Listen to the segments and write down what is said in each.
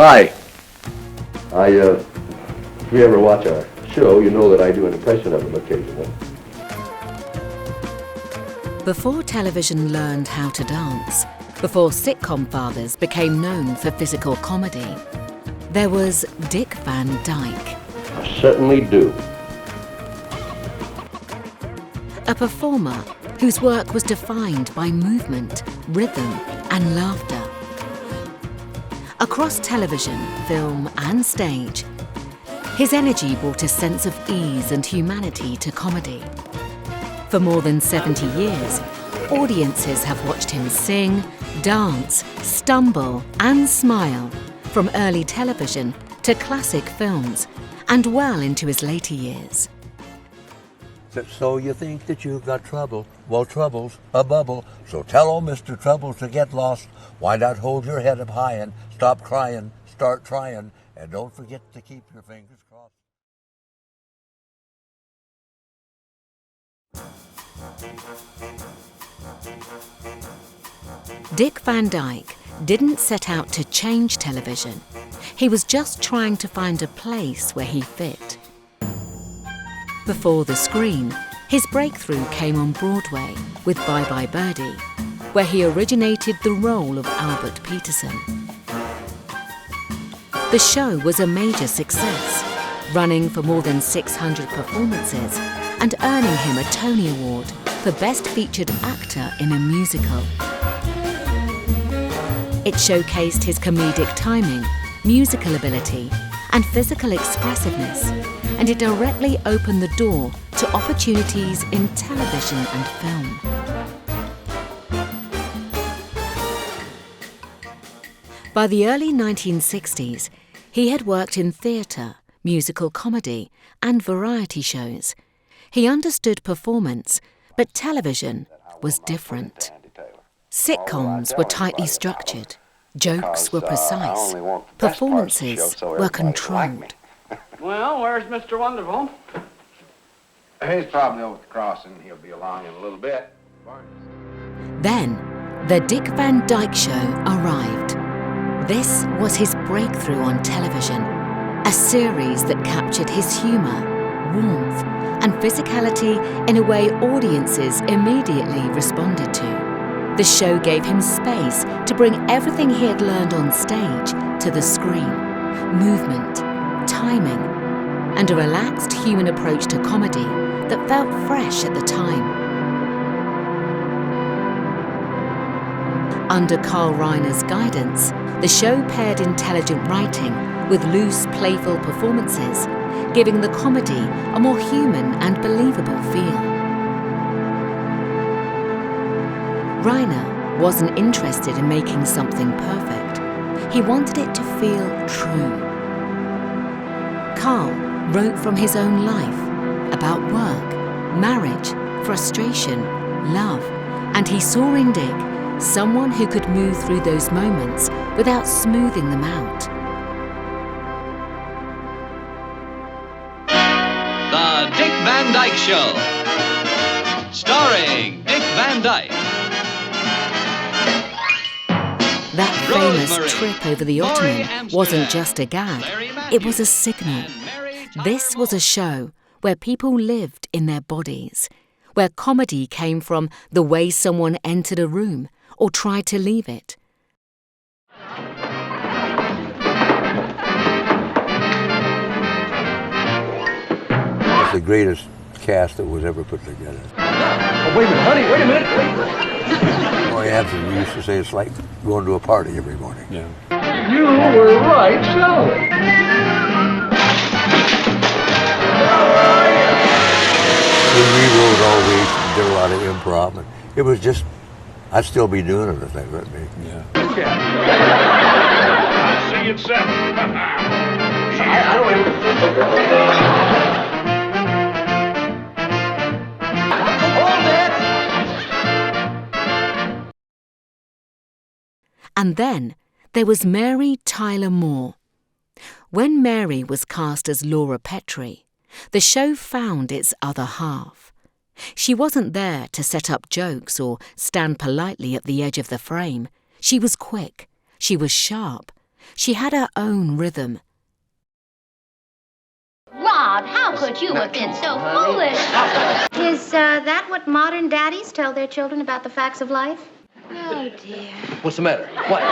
Hi. If you ever watch our show, you know that I do an impression of him occasionally. Before television learned how to dance, before sitcom fathers became known for physical comedy, there was Dick Van Dyke. I certainly do. A performer whose work was defined by movement, rhythm, and laughter. Across television, film, and stage, his energy brought a sense of ease and humanity to comedy. For more than 70 years, audiences have watched him sing, dance, stumble, and smile, from early television to classic films, and well into his later years. So you think that you've got trouble? Well, trouble's a bubble. So tell old Mr. Trouble to get lost. Why not hold your head up high and stop crying, start trying, and don't forget to keep your fingers crossed. Dick Van Dyke didn't set out to change television. He was just trying to find a place where he fit. Before the screen, his breakthrough came on Broadway with Bye Bye Birdie, where he originated the role of Albert Peterson. The show was a major success, running for more than 600 performances and earning him a Tony Award for Best Featured Actor in a Musical. It showcased his comedic timing, musical ability, and physical expressiveness, and it directly opened the door to opportunities in television and film. By the early 1960s, he had worked in theatre, musical comedy, and variety shows. He understood performance, but television was different. Sitcoms were tightly structured, jokes were precise, performances were controlled. Well, where's Mr. Wonderful? He's probably over at the crossing. He'll be along in a little bit. Then, the Dick Van Dyke Show arrived. This was his breakthrough on television, a series that captured his humour, warmth, and physicality in a way audiences immediately responded to. The show gave him space to bring everything he had learned on stage to the screen: movement, timing, and a relaxed human approach to comedy that felt fresh at the time. Under Carl Reiner's guidance, the show paired intelligent writing with loose, playful performances, giving the comedy a more human and believable feel. Reiner wasn't interested in making something perfect. He wanted it to feel true. Carl wrote from his own life, about work, marriage, frustration, love, and he saw in Dick someone who could move through those moments without smoothing them out. The Dick Van Dyke Show, starring Dick Van Dyke. That famous Rosemary, trip over the Laurie Ottoman Amsterdam, wasn't just a gag, it was a signal. This was a show where people lived in their bodies, where comedy came from the way someone entered a room or tried to leave it. It's the greatest cast that was ever put together. Oh, wait a minute, honey, wait a minute. Roy Hampton, we used to say it's like going to a party every morning. Yeah. You were right, Sally. We rewrote all week and did a lot of improv. And it was just, I'd still be doing it if they let me. Yeah. I'll see you at 7. I don't even... And then there was Mary Tyler Moore. When Mary was cast as Laura Petrie, the show found its other half. She wasn't there to set up jokes or stand politely at the edge of the frame. She was quick, she was sharp, She had her own rhythm. Rob, how could you have been so foolish? Is that what modern daddies tell their children about the facts of life? Oh, dear. What's the matter? What?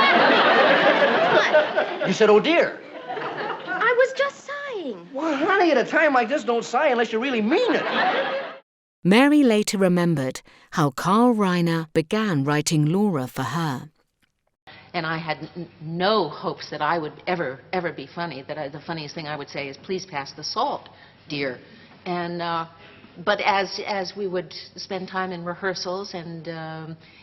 What? You said, oh, dear. I was just sighing. Well, honey, at a time like this, don't sigh unless you really mean it. Mary later remembered how Carl Reiner began writing Laura for her. And I had no hopes that I would ever be funny. The funniest thing I would say is, please pass the salt, dear. And but as we would spend time in rehearsals, and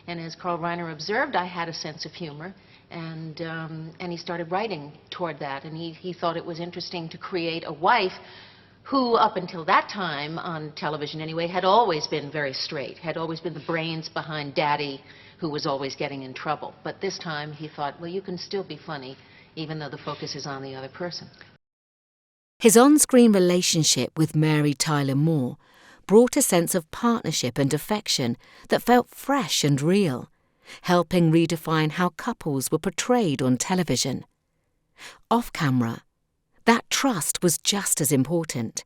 as Carl Reiner observed, I had a sense of humor, and he started writing toward that. And he thought it was interesting to create a wife who, up until that time, on television anyway, had always been very straight, had always been the brains behind Daddy, who was always getting in trouble. But this time he thought, well, you can still be funny, even though the focus is on the other person. His on-screen relationship with Mary Tyler Moore brought a sense of partnership and affection that felt fresh and real, helping redefine how couples were portrayed on television. Off-camera, that trust was just as important.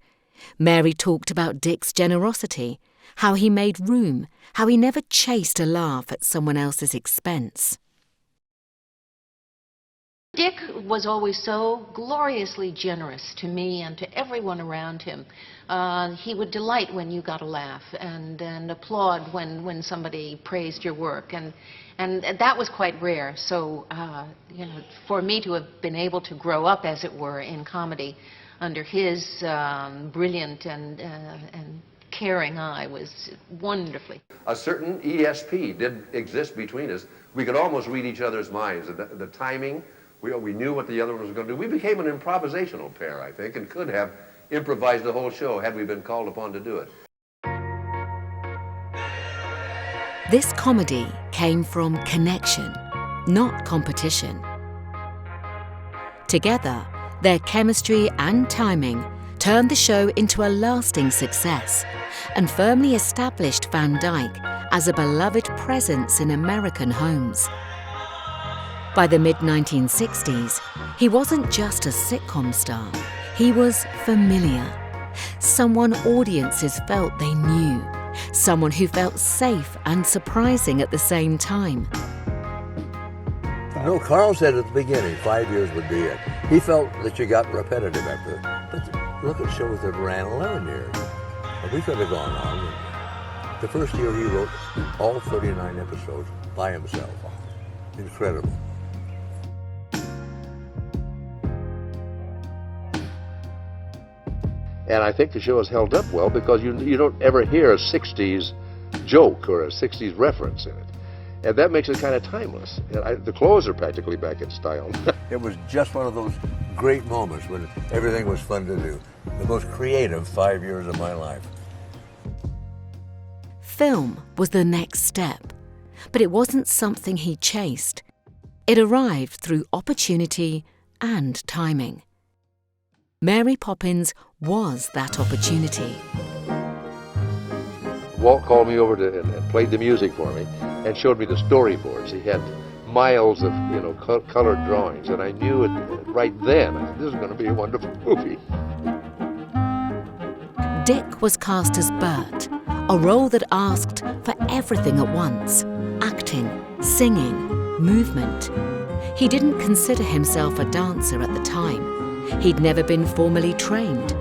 Mary talked about Dick's generosity, how he made room, how he never chased a laugh at someone else's expense. Dick was always so gloriously generous to me and to everyone around him. He would delight when you got a laugh and applaud when somebody praised your work. And that was quite rare. So, for me to have been able to grow up, as it were, in comedy under his brilliant and caring eye was wonderfully. A certain ESP did exist between us. We could almost read each other's minds. The timing, we knew what the other one was going to do. We became an improvisational pair, I think, and could have improvised the whole show had we been called upon to do it. This comedy came from connection, not competition. Together, their chemistry and timing turned the show into a lasting success and firmly established Van Dyke as a beloved presence in American homes. By the mid-1960s, he wasn't just a sitcom star, he was familiar. Someone audiences felt they knew, someone who felt safe and surprising at the same time. No, Carl said at the beginning, 5 years would be it. He felt that you got repetitive after. But look at shows that ran 11 years. But we could have gone on. The first year he wrote all 39 episodes by himself. Incredible. And I think the show has held up well because you don't ever hear a 60s joke or a 60s reference in it. And that makes it kind of timeless. The clothes are practically back in style. It was just one of those great moments when everything was fun to do. The most creative 5 years of my life. Film was the next step, but it wasn't something he chased. It arrived through opportunity and timing. Mary Poppins was that opportunity. Walt called me over and played the music for me and showed me the storyboards. He had miles of colored drawings, and I knew it right then. This is going to be a wonderful movie. Dick was cast as Bert, a role that asked for everything at once: acting, singing, movement. He didn't consider himself a dancer at the time. He'd never been formally trained.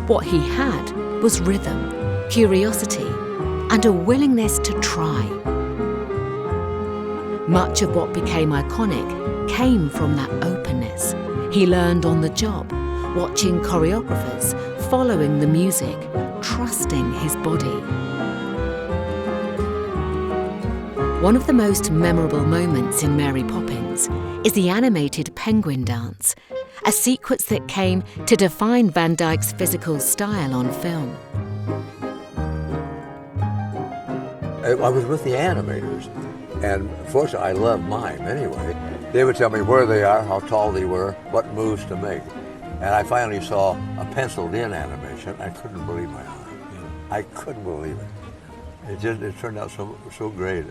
What he had was rhythm, curiosity, and a willingness to try. Much of what became iconic came from that openness. He learned on the job, watching choreographers, following the music, trusting his body. One of the most memorable moments in Mary Poppins is the animated penguin dance, a sequence that came to define Van Dyke's physical style on film. I was with the animators, and fortunately I love mime anyway. They would tell me where they are, how tall they were, what moves to make. And I finally saw a penciled-in animation. I couldn't believe my eyes. I couldn't believe it. It turned out so great.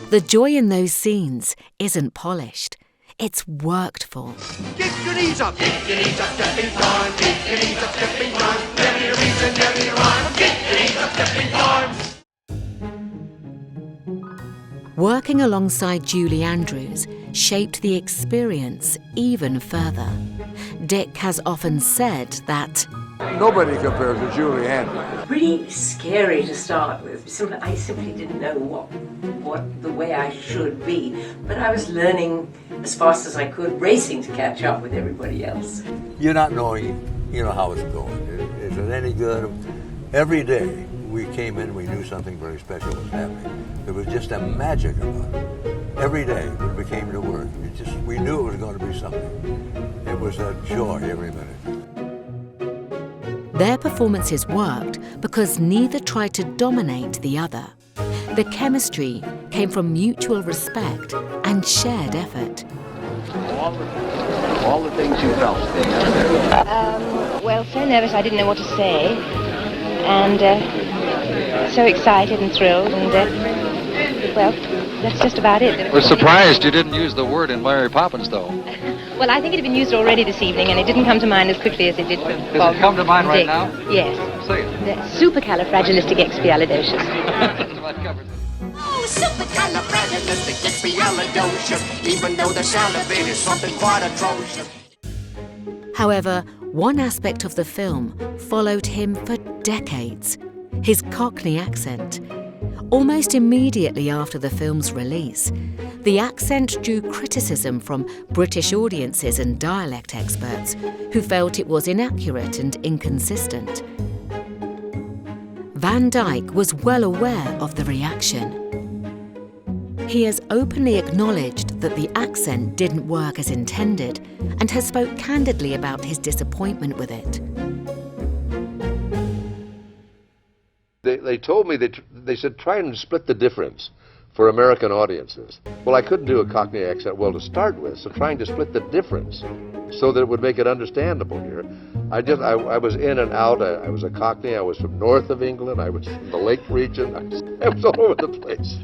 The joy in those scenes isn't polished. it's worked for. Get your knees up, stepping time. Get your knees up, stepping time. Never need a reason, never need a rhyme. Get your knees up, stepping time. Working alongside Julie Andrews shaped the experience even further. Dick has often said that Nobody compares to Julie Andrews. Pretty scary to start with. I simply didn't know what the way I should be, but I was learning as fast as I could, racing to catch up with everybody else. You're not knowing, how it's going. Is it any good? Every day we came in, we knew something very special was happening. There was just a magic about it. Every day when we came to work, we knew it was going to be something. It was a joy every minute. their performances worked because neither tried to dominate the other. The chemistry came from mutual respect and shared effort. All the things you felt. Well, so nervous I didn't know what to say. And so excited and thrilled. And, well, that's just about it. We're surprised you didn't use the word in Mary Poppins, though. Well, I think it had been used already this evening, and it didn't come to mind as quickly as it did for Does it come to mind right now? Yes. Say it. The supercalifragilisticexpialidocious. That's about covers it. Oh, supercalifragilisticexpialidocious, even though the sound of it is something quite atrocious. However, one aspect of the film followed him for decades: his Cockney accent. Almost immediately after the film's release, the accent drew criticism from British audiences and dialect experts who felt it was inaccurate and inconsistent. Van Dyke was well aware of the reaction. He has openly acknowledged that the accent didn't work as intended and has spoke candidly about his disappointment with it. They told me that they said try and split the difference for American audiences. Well, I couldn't do a Cockney accent well to start with, so trying to split the difference so that it would make it understandable here. I was in and out. I was a Cockney. I was from north of England. I was from the Lake region. I was all over the place.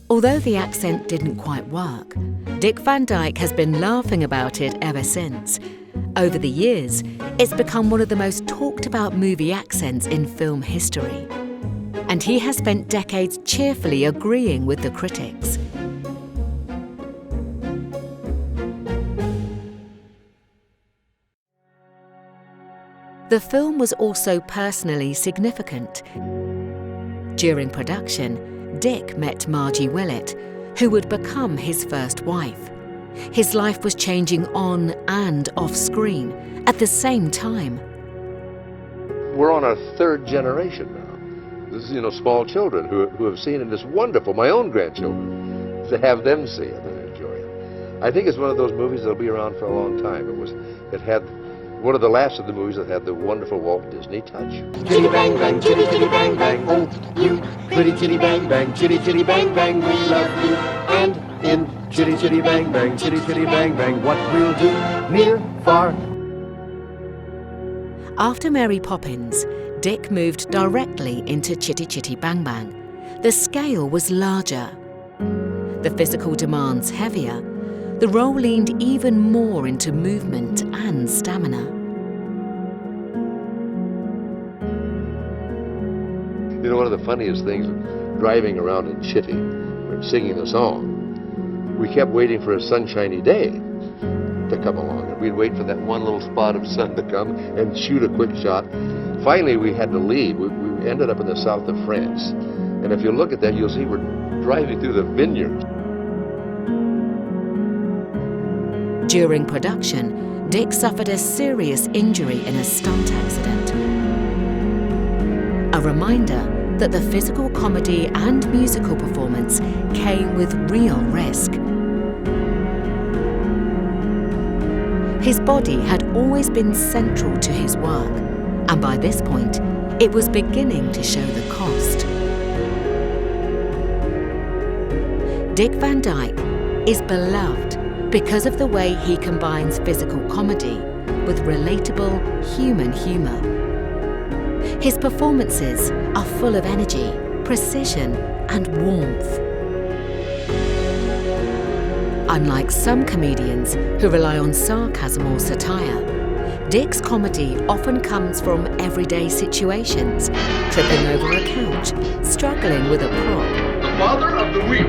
Although the accent didn't quite work, Dick Van Dyke has been laughing about it ever since. Over the years, it's become one of the most talked about movie accents in film history. And he has spent decades cheerfully agreeing with the critics. The film was also personally significant. During production, Dick met Margie Willett, who would become his first wife. His life was changing on and off screen at the same time. We're on our third generation now. This is, small children who have seen it. It's wonderful. My own grandchildren, to have them see it and enjoy it. I think it's one of those movies that'll be around for a long time. It had one of the last of the movies that had the wonderful Walt Disney touch. Chitty bang bang, chitty chitty bang bang. Oh, you pretty chitty bang bang, chitty chitty bang bang. We love you. And in chitty chitty bang bang, chitty chitty bang bang. What we'll do, near, far. After Mary Poppins, Dick moved directly into Chitty Chitty Bang Bang. The scale was larger, the physical demands heavier. The role leaned even more into movement and stamina. One of the funniest things, driving around in Chitty, singing the song, we kept waiting for a sunshiny day to come along. And we'd wait for that one little spot of sun to come and shoot a quick shot. Finally, we had to leave. We ended up in the south of France. And if you look at that, you'll see we're driving through the vineyards. During production, Dick suffered a serious injury in a stunt accident. A reminder that the physical comedy and musical performance came with real risk. His body had always been central to his work, and by this point, it was beginning to show the cost. Dick Van Dyke is beloved because of the way he combines physical comedy with relatable human humor. His performances are full of energy, precision, and warmth. Unlike some comedians who rely on sarcasm or satire, Dick's comedy often comes from everyday situations, tripping over a couch, struggling with a prop, The father of the week.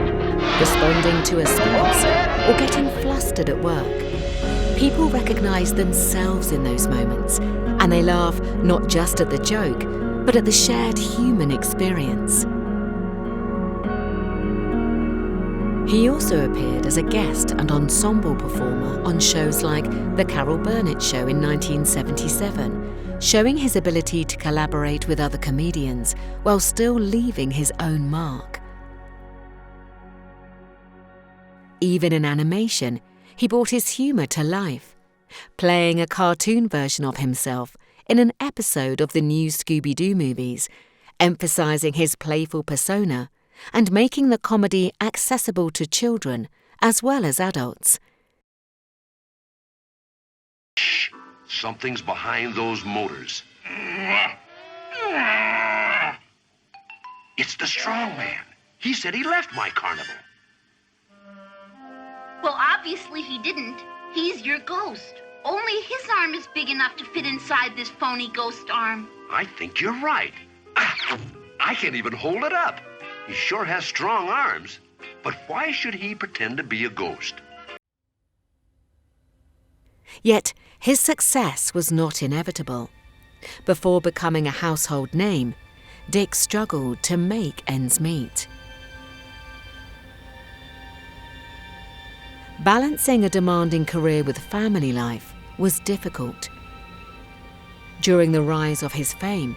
responding to a spouse, or getting flustered at work. People recognize themselves in those moments, and they laugh not just at the joke, but at the shared human experience. He also appeared as a guest and ensemble performer on shows like The Carol Burnett Show in 1977, showing his ability to collaborate with other comedians while still leaving his own mark. Even in animation, he brought his humor to life, playing a cartoon version of himself in an episode of the new Scooby-Doo movies, emphasizing his playful persona and making the comedy accessible to children as well as adults. Shh! Something's behind those motors. It's the strong man. He said he left my carnival. Well, obviously he didn't. He's your ghost. Only his arm is big enough to fit inside this phony ghost arm. I think you're right. I can't even hold it up. He sure has strong arms. But why should he pretend to be a ghost? Yet his success was not inevitable. Before becoming a household name, Dick struggled to make ends meet. Balancing a demanding career with family life was difficult. During the rise of his fame,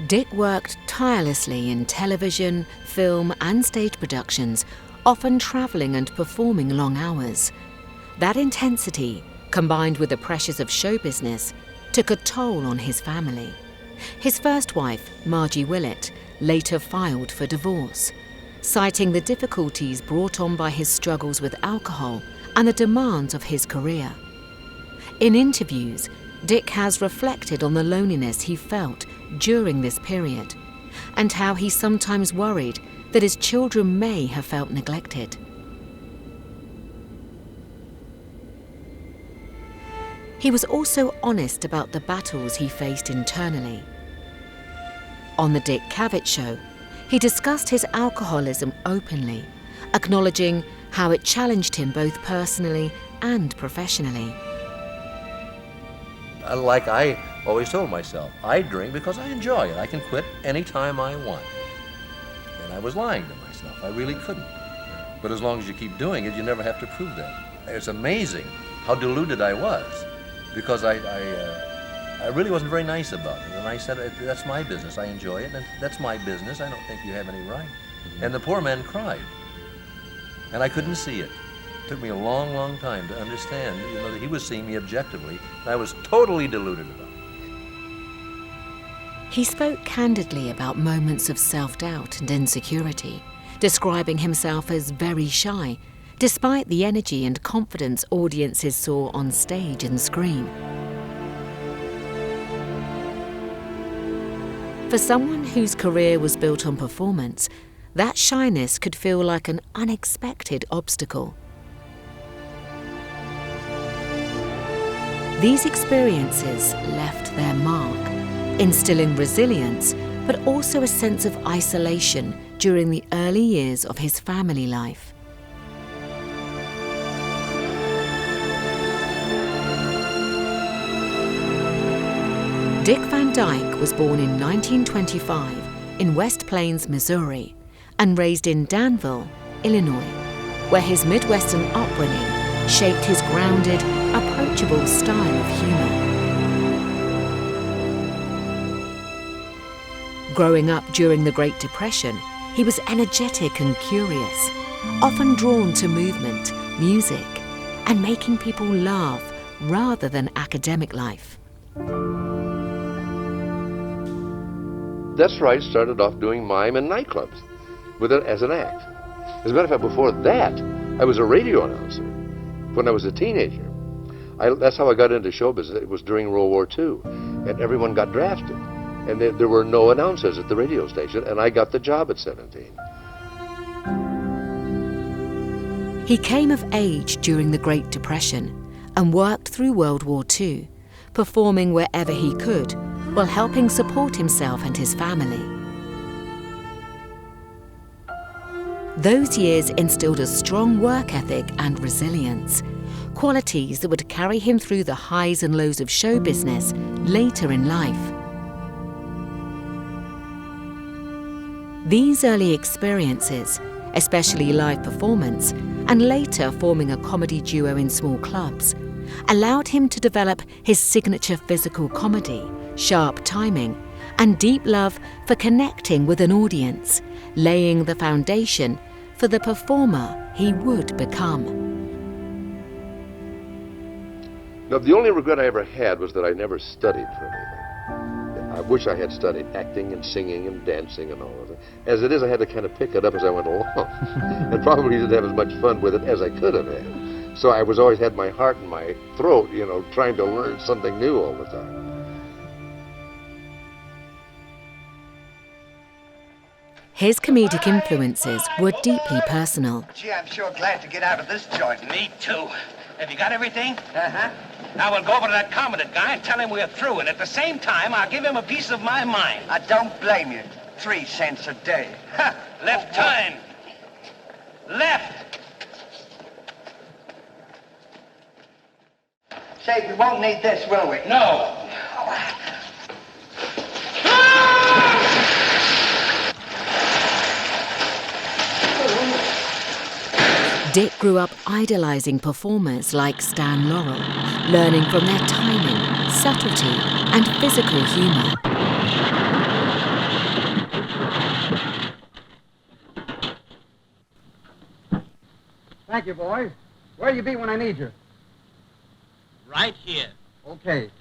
Dick worked tirelessly in television, film, and stage productions, often traveling and performing long hours. That intensity, combined with the pressures of show business, took a toll on his family. His first wife, Margie Willett, later filed for divorce, citing the difficulties brought on by his struggles with alcohol and the demands of his career. In interviews, Dick has reflected on the loneliness he felt during this period, and how he sometimes worried that his children may have felt neglected. He was also honest about the battles he faced internally. On the Dick Cavett Show, he discussed his alcoholism openly, acknowledging how it challenged him both personally and professionally. Like I always told myself, I drink because I enjoy it. I can quit anytime I want. And I was lying to myself. I really couldn't. But as long as you keep doing it, you never have to prove that. It's amazing how deluded I was, because I really wasn't very nice about it. And I said, that's my business. I enjoy it, and that's my business. I don't think you have any right. And the poor man cried. And I couldn't see it. It took me a long, long time to understand, that he was seeing me objectively, and I was totally deluded about it. He spoke candidly about moments of self-doubt and insecurity, describing himself as very shy, despite the energy and confidence audiences saw on stage and screen. For someone whose career was built on performance, that shyness could feel like an unexpected obstacle. These experiences left their mark, instilling resilience, but also a sense of isolation during the early years of his family life. Dick Van Dyke was born in 1925 in West Plains, Missouri, and raised in Danville, Illinois, where his Midwestern upbringing shaped his grounded, approachable style of humor. Growing up during the Great Depression, he was energetic and curious, often drawn to movement, music, and making people laugh rather than academic life. That's right, started off doing mime in nightclubs with it as an act. As a matter of fact, before that, I was a radio announcer when I was a teenager. That's how I got into show business. It was during World War II, and everyone got drafted. And there were no announcers at the radio station, and I got the job at 17. He came of age during the Great Depression and worked through World War II, performing wherever he could while helping support himself and his family. Those years instilled a strong work ethic and resilience, qualities that would carry him through the highs and lows of show business later in life. These early experiences, especially live performance, and later forming a comedy duo in small clubs, allowed him to develop his signature physical comedy, sharp timing, and deep love for connecting with an audience, laying the foundation for the performer he would become. Now, the only regret I ever had was that I never studied for anything. I wish I had studied acting and singing and dancing and all of it. As it is, I had to kind of pick it up as I went along, and probably didn't have as much fun with it as I could have had. So I was always had my heart in my throat, you know, trying to learn something new all the time. His comedic influences were deeply personal. Gee, I'm sure glad to get out of this joint. Me too. Have you got everything? Uh-huh. Now we'll go over to that commandant guy and tell him we're through, and at the same time, I'll give him a piece of my mind. I don't blame you. 3 cents a day. Ha! Left turn. Left. Say, we won't need this, will we? No. Dick grew up idolizing performers like Stan Laurel, learning from their timing, subtlety, and physical humor. Thank you, boys. Where'll you be when I need you? Right here. Okay.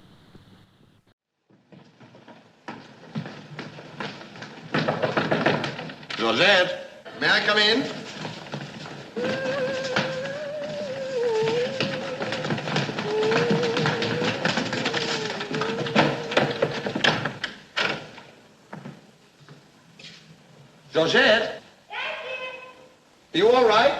Georgette, may I come in? Georgette? You all right?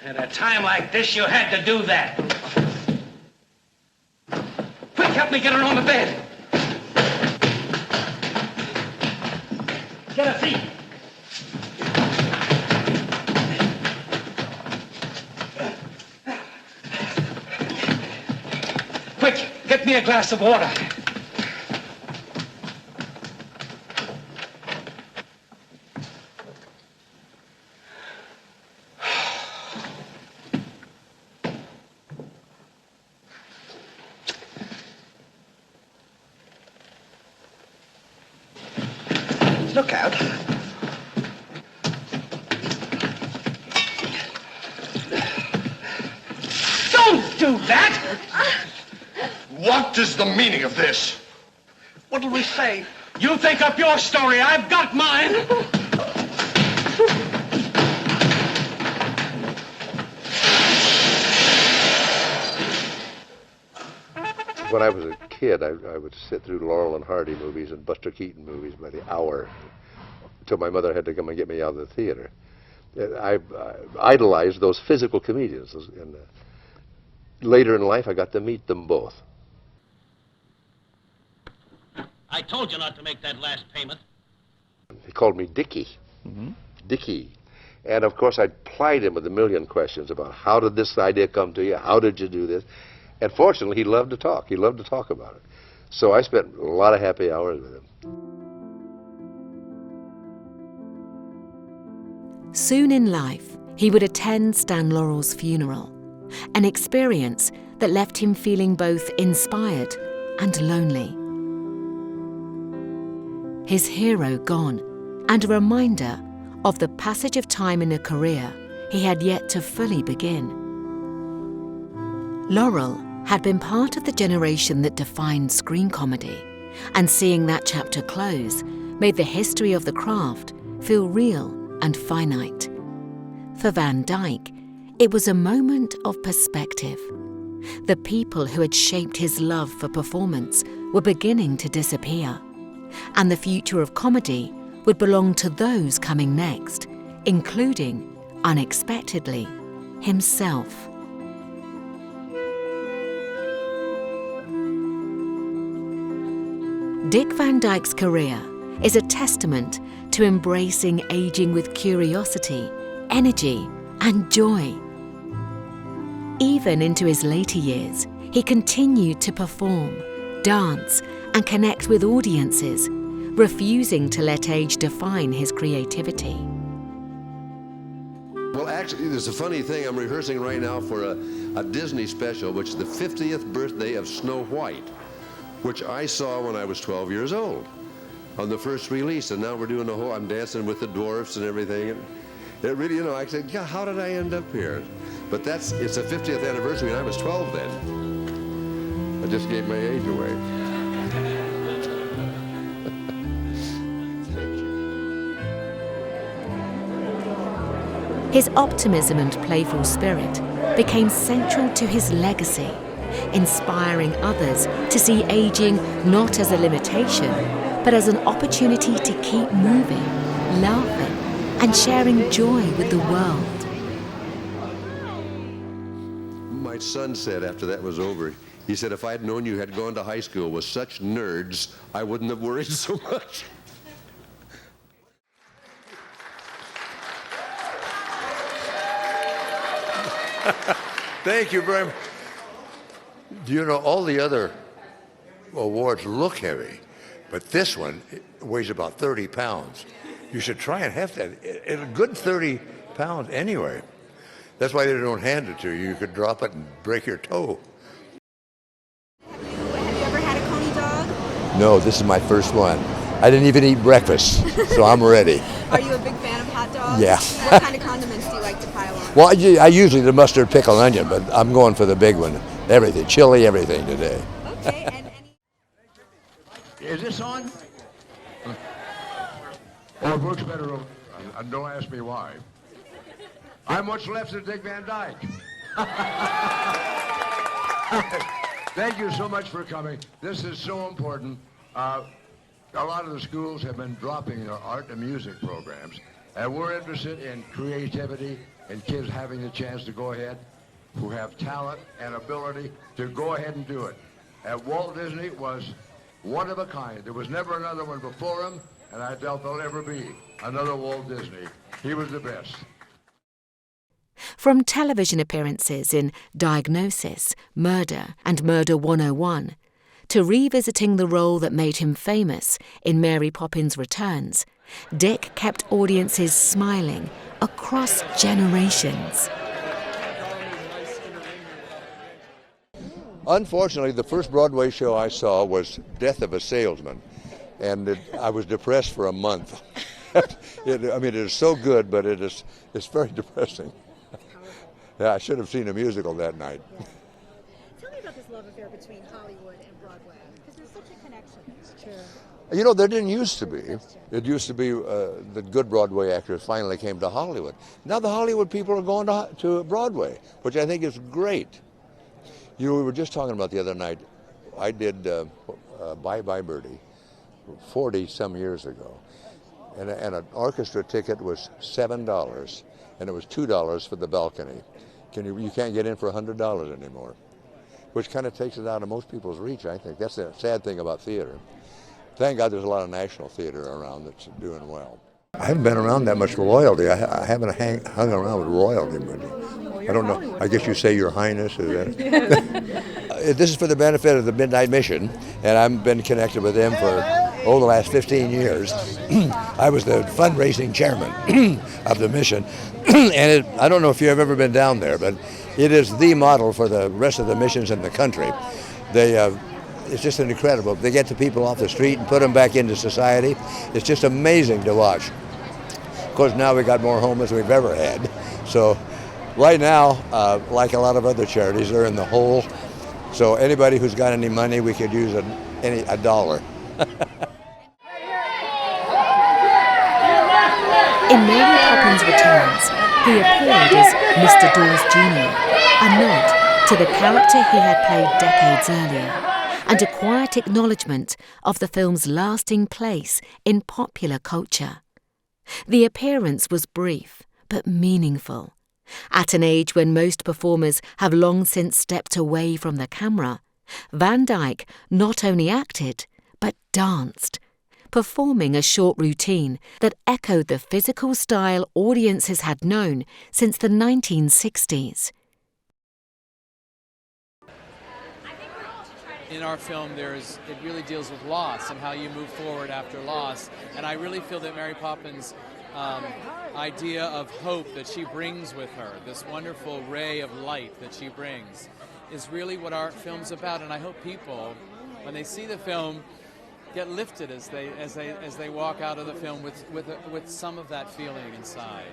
At a time like this, you had to do that. Quick, help me get her on the bed. Get a seat. Quick, get me a glass of water. Look out. Don't do that! What is the meaning of this? What'll we say? You think up your story. I've got mine. When I was a kid, I would sit through Laurel and Hardy movies and Buster Keaton movies by the hour until my mother had to come and get me out of the theater. I idolized those physical comedians, and later in life I got to meet them both. I told you not to make that last payment. He called me Dickie. Dickie. And of course I plied him with a million questions about how did this idea come to you, how did you do this? And fortunately, he loved to talk. He loved to talk about it. So I spent a lot of happy hours with him. Soon in life, he would attend Stan Laurel's funeral, an experience that left him feeling both inspired and lonely. His hero gone, and a reminder of the passage of time in a career he had yet to fully begin. Laurel had been part of the generation that defined screen comedy, and seeing that chapter close made the history of the craft feel real and finite. For Van Dyke, it was a moment of perspective. The people who had shaped his love for performance were beginning to disappear, and the future of comedy would belong to those coming next, including, unexpectedly, himself. Dick Van Dyke's career is a testament to embracing aging with curiosity, energy, and joy. Even into his later years, he continued to perform, dance, and connect with audiences, refusing to let age define his creativity. Well, actually, there's a funny thing. I'm rehearsing right now for a Disney special, which is the 50th birthday of Snow White, which I saw when I was 12 years old on the first release. And now we're doing the whole, I'm dancing with the dwarfs and everything. And it really, you know, I said, yeah, how did I end up here? But it's a 50th anniversary, and I was 12 then. I just gave my age away. His optimism and playful spirit became central to his legacy, inspiring others to see aging not as a limitation, but as an opportunity to keep moving, laughing, and sharing joy with the world. My son said after that was over, he said, if I had known you had gone to high school with such nerds, I wouldn't have worried so much. Thank you very much. Do you know, all the other awards look heavy, but this one weighs about 30 pounds. You should try and have that. It's a good 30 pounds anyway. That's why they don't hand it to you. You could drop it and break your toe. Have you ever had a coney dog? No, this is my first one. I didn't even eat breakfast, so I'm ready. Are you a big fan of hot dogs? Yeah. What kind of condiments do you like to pile on? Well, I usually the mustard, pickle, onion, but I'm going for the big one. Everything, chili, everything today. Okay, and Is this on? Oh, it works better over. Don't ask me why. I'm what's left of Dick Van Dyke. Thank you so much for coming. This is so important. A lot of the schools have been dropping their art and music programs, and we're interested in creativity and kids having the chance to go ahead, who have talent and ability to go ahead and do it. And Walt Disney was one of a kind. There was never another one before him, and I doubt there'll ever be another Walt Disney. He was the best. From television appearances in Diagnosis, Murder, and Murder 101, to revisiting the role that made him famous in Mary Poppins Returns, Dick kept audiences smiling across generations. Unfortunately, the first Broadway show I saw was Death of a Salesman, and I was depressed for a month. It is so good, but it's very depressing. Yeah, I should have seen a musical that night. yeah. Tell me about this love affair between Hollywood and Broadway, because there's such a connection. It's true. You know, there didn't used to be. It used to be the good Broadway actors finally came to Hollywood. Now the Hollywood people are going to Broadway, which I think is great. We were just talking about the other night, I did Bye Bye Birdie 40-some years ago, and an orchestra ticket was $7, and it was $2 for the balcony. You can't get in for $100 anymore, which kind of takes it out of most people's reach, I think. That's the sad thing about theater. Thank God there's a lot of national theater around that's doing well. I haven't been around that much royalty. I haven't hung around with royalty much. I don't know. I guess you say Your Highness. Is that? This is for the benefit of the Midnight Mission, and I've been connected with them for the last 15 years. I was the fundraising chairman of the mission. And I don't know if you have ever been down there, but it is the model for the rest of the missions in the country. It's just incredible. They get the people off the street and put them back into society. It's just amazing to watch. Of course, now we got more homeless than we've ever had. So right now, like a lot of other charities, they're in the hole. So anybody who's got any money, we could use a dollar. In Mary Poppins Returns, he appeared as Mr. Dawes Jr., a nod to the character he had played decades earlier, and a quiet acknowledgement of the film's lasting place in popular culture. The appearance was brief, but meaningful. At an age when most performers have long since stepped away from the camera, Van Dyke not only acted, but danced, performing a short routine that echoed the physical style audiences had known since the 1960s. In our film, it really deals with loss and how you move forward after loss. And I really feel that Mary Poppins' idea of hope that she brings with her, this wonderful ray of light that she brings, is really what our film's about. And I hope people, when they see the film, get lifted as they walk out of the film with some of that feeling inside.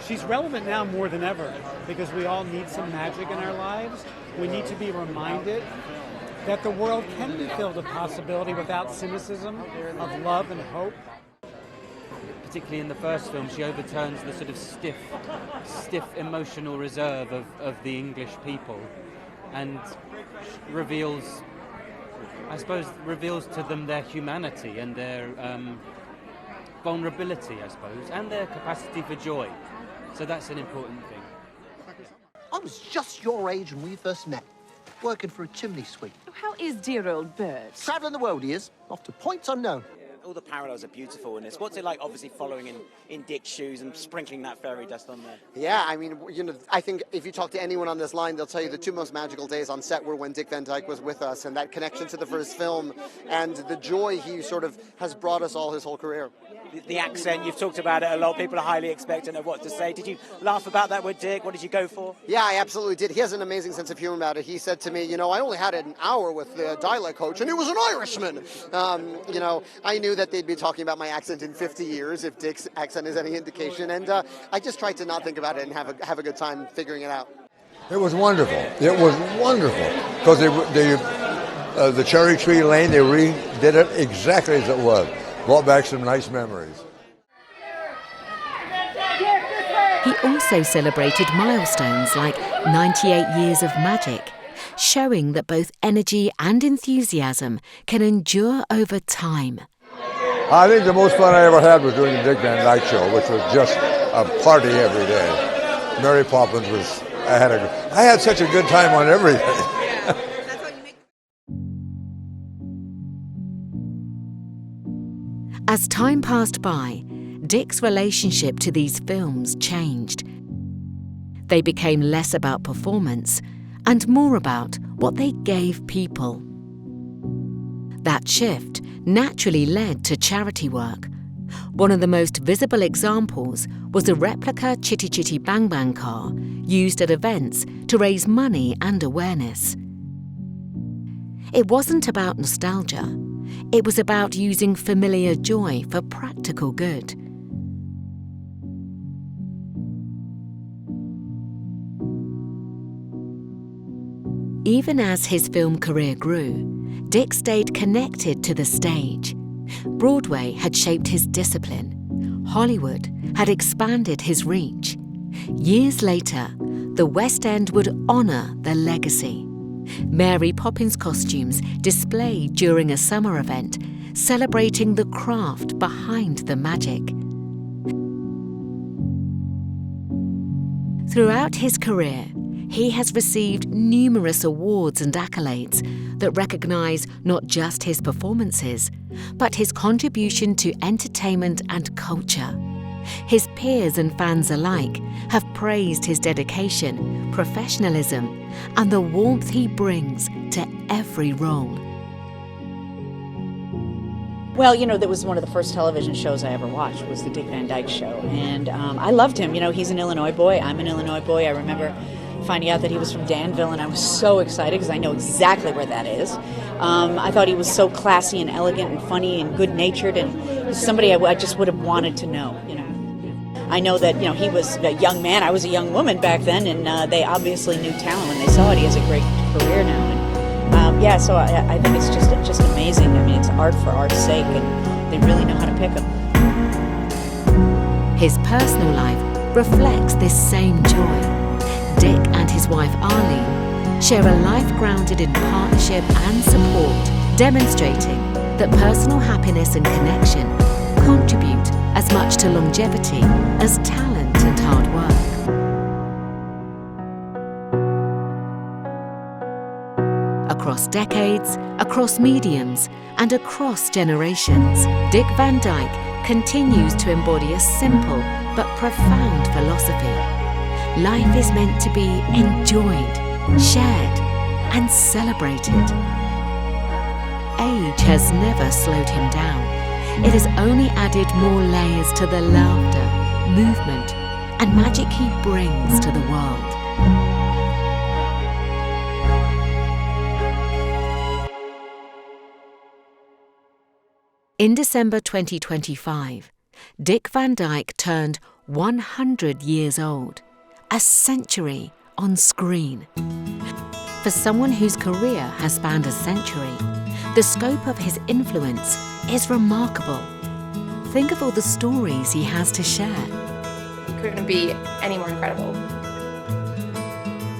She's relevant now more than ever because we all need some magic in our lives. We need to be reminded that the world can be filled with possibility without cynicism, of love and hope. Particularly in the first film, she overturns the sort of stiff emotional reserve of the English people and reveals to them their humanity and their vulnerability, I suppose, and their capacity for joy. So that's an important thing. I was just your age when we first met, working for a chimney sweep. How is dear old Bert? Travelling the world he is, off to points unknown. All the parallels are beautiful in this. What's it like, obviously, following in Dick's shoes and sprinkling that fairy dust on there? Yeah, I mean, I think if you talk to anyone on this line, they'll tell you the two most magical days on set were when Dick Van Dyke was with us, and that connection to the first film and the joy he sort of has brought us all his whole career. The accent, you've talked about it a lot. People are highly expectant of what to say. Did you laugh about that with Dick? What did you go for? Yeah, I absolutely did. He has an amazing sense of humor about it. He said to me, I only had an hour with the dialect coach, and he was an Irishman. I knew that they'd be talking about my accent in 50 years, if Dick's accent is any indication, and I just tried to not think about it and have a good time figuring it out. It was wonderful. It was wonderful because the Cherry Tree Lane, they redid it exactly as it was. Brought back some nice memories. He also celebrated milestones like 98 years of magic, showing that both energy and enthusiasm can endure over time. I think the most fun I ever had was doing the Dick Van Dyke Show, which was just a party every day. Mary Poppins was, I had such a good time on everything. As time passed by, Dick's relationship to these films changed. They became less about performance and more about what they gave people. That shift naturally led to charity work. One of the most visible examples was a replica Chitty Chitty Bang Bang car used at events to raise money and awareness. It wasn't about nostalgia. It was about using familiar joy for practical good. Even as his film career grew, Dick stayed connected to the stage. Broadway had shaped his discipline. Hollywood had expanded his reach. Years later, the West End would honor the legacy. Mary Poppins costumes displayed during a summer event, celebrating the craft behind the magic. Throughout his career, he has received numerous awards and accolades that recognize not just his performances, but his contribution to entertainment and culture. His peers and fans alike have praised his dedication, professionalism, and the warmth he brings to every role. Well, you know, that was one of the first television shows I ever watched, was the Dick Van Dyke Show. And I loved him. You know, he's an Illinois boy. I'm an Illinois boy. I remember finding out that he was from Danville, and I was so excited because I know exactly where that is. I thought he was so classy and elegant and funny and good-natured, and somebody I just would have wanted to know, you know. I know that, you know, he was a young man. I was a young woman back then, and they obviously knew talent when they saw it. He has a great career now. And yeah, so I think it's just amazing. I mean, it's art for art's sake, and they really know how to pick him. His personal life reflects this same joy. Dick and his wife Arlene share a life grounded in partnership and support, demonstrating that personal happiness and connection contribute as much to longevity as talent and hard work. Across decades, across mediums, and across generations, Dick Van Dyke continues to embody a simple but profound philosophy. Life is meant to be enjoyed, shared, and celebrated. Age has never slowed him down. It has only added more layers to the laughter, movement, and magic he brings to the world. In December 2025, Dick Van Dyke turned 100 years old, a century on screen. For someone whose career has spanned a century, the scope of his influence is remarkable. Think of all the stories he has to share. It couldn't be any more incredible.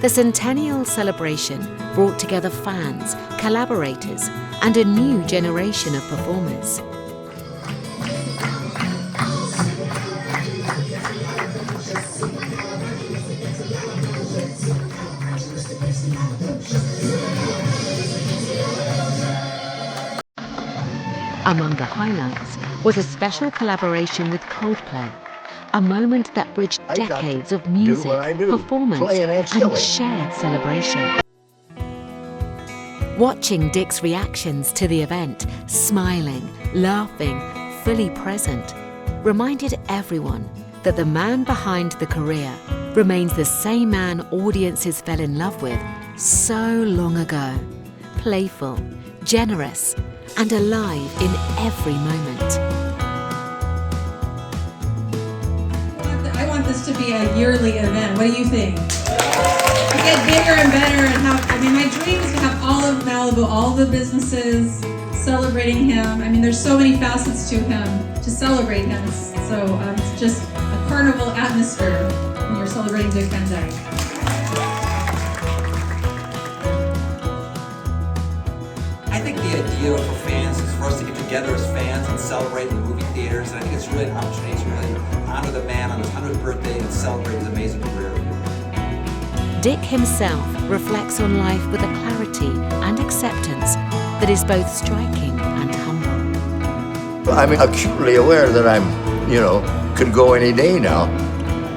The centennial celebration brought together fans, collaborators, and a new generation of performers. Among the highlights was a special collaboration with Coldplay, a moment that bridged decades of music, performance, and shared celebration. Watching Dick's reactions to the event, smiling, laughing, fully present, reminded everyone that the man behind the career remains the same man audiences fell in love with so long ago. Playful, generous, and alive in every moment. I want this to be a yearly event. What do you think? To get bigger and better and have, I mean, my dream is to have all of Malibu, all the businesses celebrating him. I mean, there's so many facets to him, to celebrate him. It's just a carnival atmosphere when you're celebrating Dick Van Dyke. I think the idea for fans is for us to get together as fans and celebrate in the movie theaters, and I think it's really an opportunity to really honor the man on his 100th birthday and celebrate his amazing career. Dick himself reflects on life with a clarity and acceptance that is both striking and humble. I'm acutely aware that I'm, could go any day now,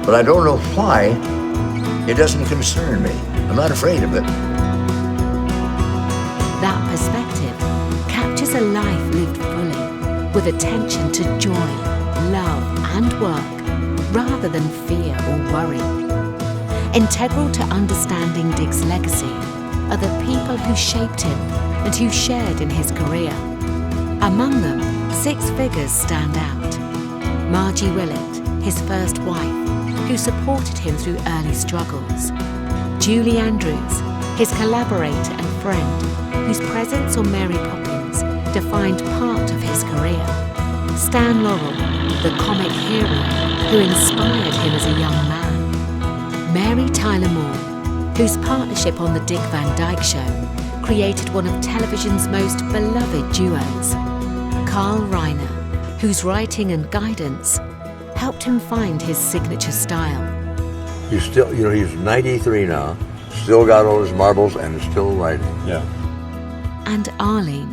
but I don't know why. It doesn't concern me. I'm not afraid of it. That perspective captures a life lived fully, with attention to joy, love, and work, rather than fear or worry. Integral to understanding Dick's legacy are the people who shaped him and who shared in his career. Among them, 6 figures stand out. Margie Willett, his first wife, who supported him through early struggles. Julie Andrews, his collaborator and friend, whose presence on Mary Poppins defined part of his career. Stan Laurel, the comic hero who inspired him as a young man. Mary Tyler Moore, whose partnership on the Dick Van Dyke Show created one of television's most beloved duos. Carl Reiner, whose writing and guidance helped him find his signature style. He's still, he's 93 now, still got all his marbles and is still writing. Yeah. And Arlene,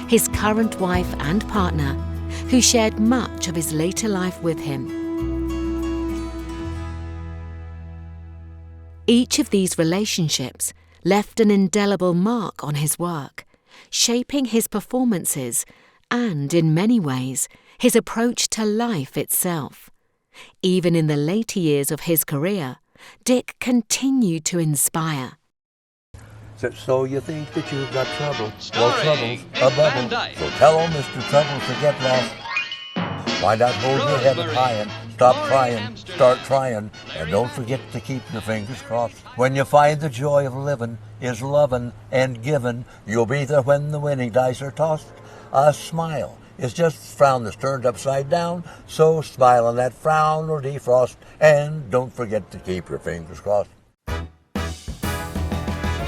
his current wife and partner, who shared much of his later life with him. Each of these relationships left an indelible mark on his work, shaping his performances and, in many ways, his approach to life itself. Even in the later years of his career, Dick continued to inspire. So you think that you've got trouble? Well, trouble's a bubble. So tell old Mr. Trouble to get lost. Why not hold your head up high and stop crying, start trying, and don't forget to keep your fingers crossed. When you find the joy of living is loving and giving, you'll be there when the winning dice are tossed. A smile is just a frown that's turned upside down, so smile on that frown or defrost, and don't forget to keep your fingers crossed.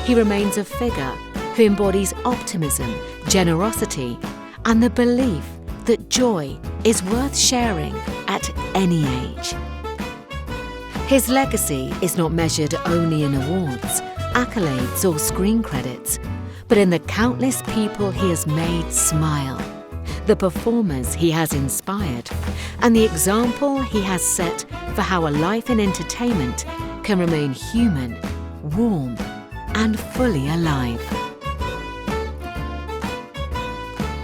He remains a figure who embodies optimism, generosity, and the belief that joy is worth sharing at any age. His legacy is not measured only in awards, accolades, or screen credits, but in the countless people he has made smile, the performers he has inspired, and the example he has set for how a life in entertainment can remain human, warm, and fully alive.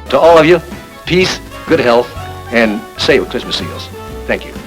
To all of you, peace, good health, and save Christmas seals. Thank you.